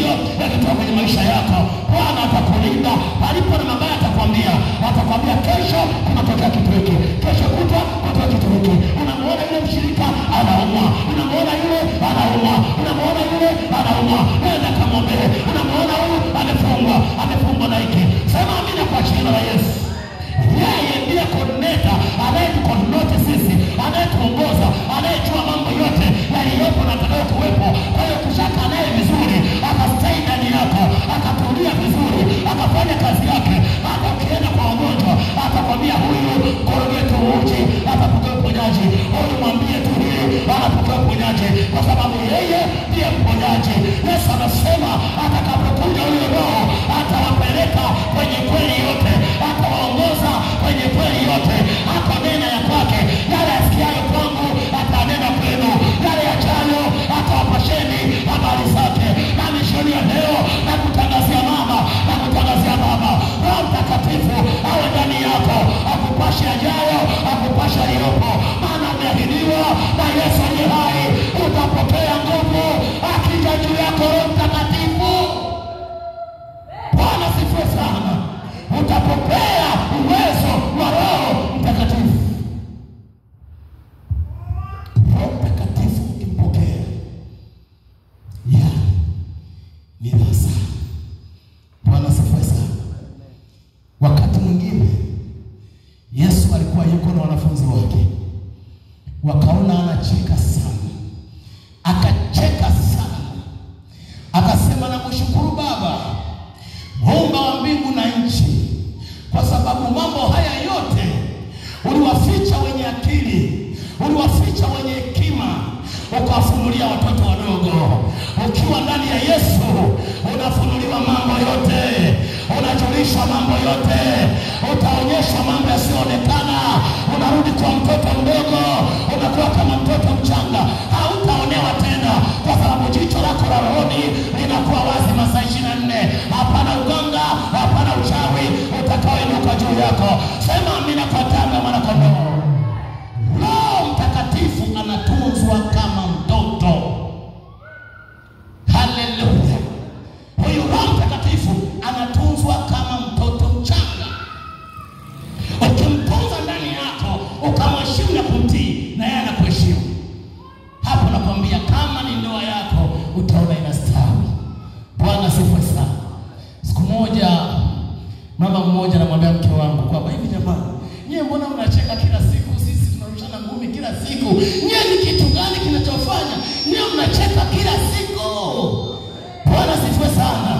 matukio yakitoka kwenye maisha yako, Bwana atakulinda. Palipo na mabaya atakwambia kesho kunatokea kitu hiki, kesho kutwa kunatokea kitu hiki. Unamuona yule mshirika anaumwa, unamuona yule anaumwa, unamuona yule anaumwa, nenda kamwombee. Unamuona huyu amefungwa na hiki, sema amina kwa jina la Yesu. Yeye ndiye coordinator, anayetucoordinate sisi, anayetuongoza, anayejua mambo yote yaliyopo na yatakayo kuwepo. Kwa hiyo kushaka naye vizuri, akastay ndani yako, akatulia vizuri, akafanya kazi yake. Hata ukienda kwa wagonjwa atakwambia huyu korogeto uji atapokea uponyaji, huyu mwambie tu hii anapokea uponyaji, kwa sababu yeye ndiye mponyaji. Yesu anasema atakapokuja huyo Roho atawapeleka kwenye kweli yote, atawaongoza kwenye kweli yote. Atanena ya kwake, yale asikiayo kwangu atanena kwenu, yale yajayo atawapasheni habari zake. Na mishoni ya leo na kutangazia mama na kutangazia baba, Roho Mtakatifu awe ndani yako, akupashe yajayo, akupashe yaliyopo, maana umeahidiwa na Yesu aliye hai. Utapokea nguvu akija juu yako Roho Mtakatifu. Bwana sifiwe sana. Utapokea uwezo wa Roho Mtakatifu. Roho Mtakatifu ukimpokea, ni rasa. Bwana sifiwe sana. Wakati mwingine Yesu alikuwa yuko na wanafunzi wake, wakaona anacheka sana, akacheka sana, akasema namshukuru Baba Muumba wa mbingu na nchi, kwa sababu mambo haya yote uliwaficha wenye akili, uliwaficha wenye hekima, ukawafunulia watoto wadogo. Ukiwa ndani ya Yesu unafunuliwa mambo yote, unajulishwa mambo yote, utaonyeshwa mambo yasiyoonekana. Unarudi kwa mtoto mdogo, unakuwa kama mtoto mchanga. Hautaonewa tena, kwa sababu jicho lako la rohoni linakuwa wazi masaa 24. Hapana uganga, hapana uchawi utakaoinuka juu yako. Sema amina kwa damu ya mwana-kondoo. Roho Mtakatifu anatunzwa kama mtoto. Haleluya. Huyu Roho Mtakatifu anatunzwa kama mtoto mchanga. Ukimtunza ndani yako, ukamheshimu na kumtii, na yeye anakuheshimu. Hapo nakwambia kama ni ndoa yako utaona inastawi. Bwana sifiwe sana. Siku moja mama mmoja anamwambia mke wangu kwamba hivi jamani, nyie mbona mnacheka kila siku? Sisi tunarushana ngumi kila siku. Nyie ni kitu gani kinachofanya nyie mnacheka kila siku? Bwana sifiwe sana.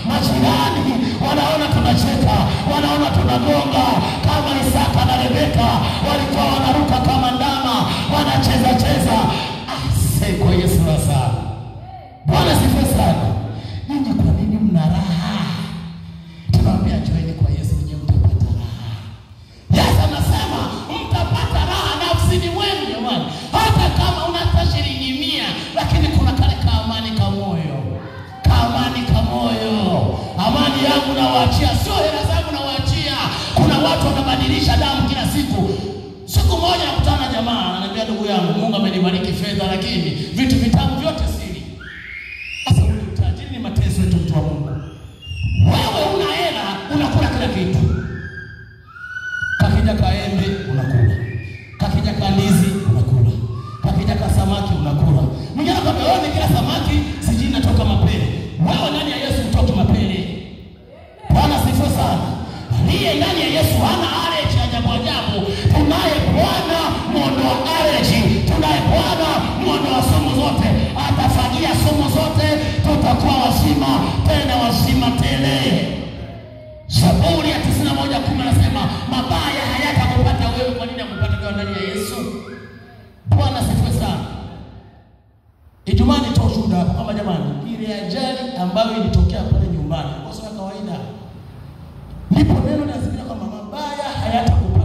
Majirani wanaona tunacheka, wanaona tunagonga kama Isaka na Rebeka walikuwa wanaruka kama ndama, wanacheza cheza. Kwa Yesu sana. Bwana sifiwe sana. Ninyi kwa nini mna raha? Tunaambia joeni kwa Yesu, ninyi mtapata raha. Yesu anasema mtapata raha nafsini mwenu jamani. Hata kama unata shilingi 100, lakini kuna kale kaamani kamoyo. Kaamani kamoyo. Amani yangu nawaachia, sio hela zangu nawaachia. Kuna watu wanabadilisha damu kila siku. Siku moja nakutana na jamaa ananiambia, ndugu yangu, Mungu amenibariki fedha, lakini vitu vitamu vyote siri. Sasa ule utajiri ni mateso yetu, mtu wa Mungu. Wewe una hela, unakula kila kitu. Kakija kaembe unakula, kakija kandizi unakula, kakija ka samaki unakula. Mwingine anakwambia wewe kila samaki siji inatoka mapele. Wewe ndani ya Yesu utoki mapele. Bwana sifiwe sana. Aliye ndani ya Yesu hana allergy ajabu ajabu. Tunaye Bwana muondoa allergy, tunaye Bwana muondoa sumu zote. Atafagia sumu zote, tutakuwa wazima, tena wazima tele. Zaburi ya 91:10 anasema mabaya hayatakupata wewe. Kwa nini akupata kwa ndani ya Yesu? Bwana sifiwe sana. Ijumaa nitoa shuhuda hapa kama jamani, ile ajali ambayo ilitokea pale nyumbani, kwa sababu kawaida nipo neno lazima